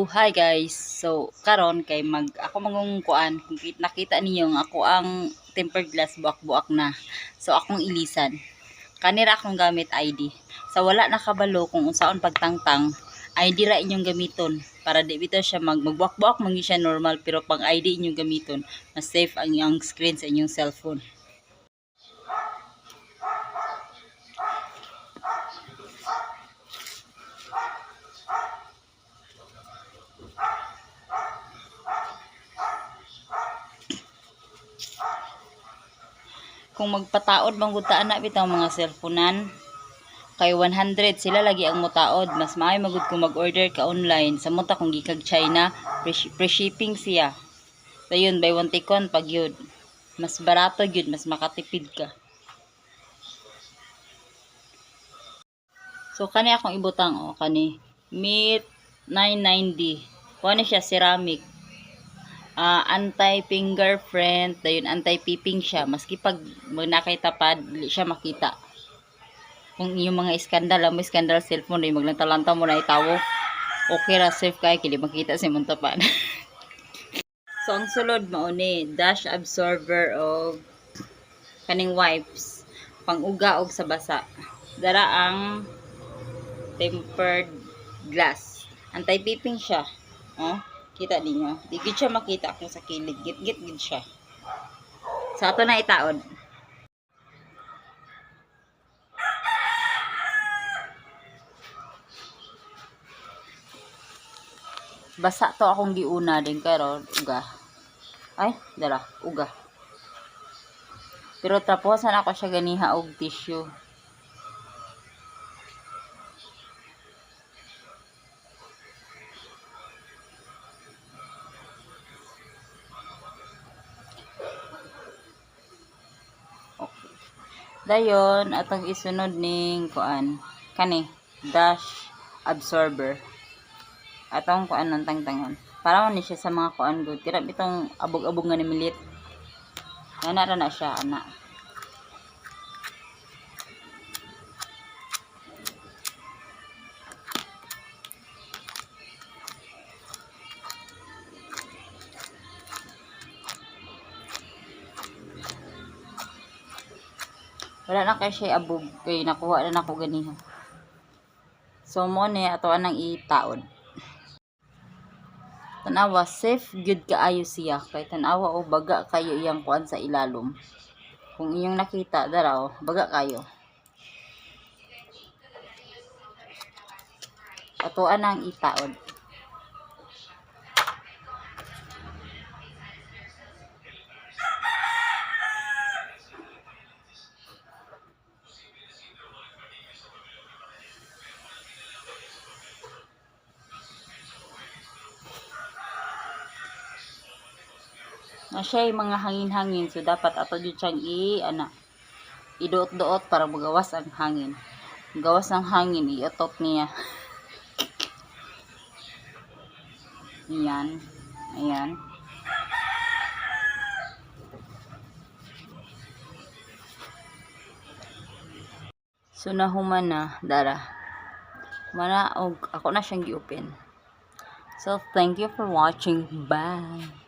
Hi guys. So karon kay ako mangungkuan kung nakita niyo nga ako ang tempered glass buak-buak na. So akong ilisan. Kanira akong gamit ID. Sa wala nakabalo kung unsaon pagtangtang, ID ra inyong gamiton para di bitaw siya magbuak-buak man siya normal pero pang ID inyong gamiton, mas safe ang iyang screen sa inyong cellphone. Kung magpataod bang gutaan na bitaw mga cellphonean, kay 100 sila lagi ang mutaod. Mas maay magud kung mag-order ka online sa muta kung gikag China, free shipping siya. Dayon buy one take one pag yun. Mas barato yun, mas makatipid ka. So kani akong ibutang kani Meet 99D. Kuha siya ceramic. Anti-fingerprint, dayon anti-peeping siya. Maski pag nakay tapad, dili siya makita. Kung yung mga iskandal, mo iskandal cellphone, rin maglantalantaw mo na itawo. Okay ra, safe kay kili makita si mong tapan. So ang sulod mao ni dash absorber o kaning wipes pang-uga og sa basa. Dara ang tempered glass. Anti-peeping siya. Oh, kita ninyo. Di gid siya makita kung sa kilid. Git gid siya. Sa ato na itaod. Basa to akong giuna din karon uga. Ay, dala, uga. Pero tapusan ako siya ganiha og tissue. Okay. Dayon atong isunod ning kuan kani dash absorber. Atong kuan ng tangtangon. Para man ni siya sa mga kuan good. Tira bitong abog-abog nga ni milit. Ana ra na siya ana. Wala na kay siya abog kay nakuha na nako ganiha. So mo ni ato anang itaod. Tanawa safe good kaayo siya kay tanawa o baga kayo iyang kuan sa ilalom. Kung inyong nakita daraw, baga kayo. Ato anang itaod. Na siya mga hangin-hangin so dapat ato jud siyang iduot-duot para magawas ang hangin. Gawas ng hangin iotot niya. Ayan. Ayan. So nahuman na dara. Mana og ako na siyang gi-open. So thank you for watching. Bye.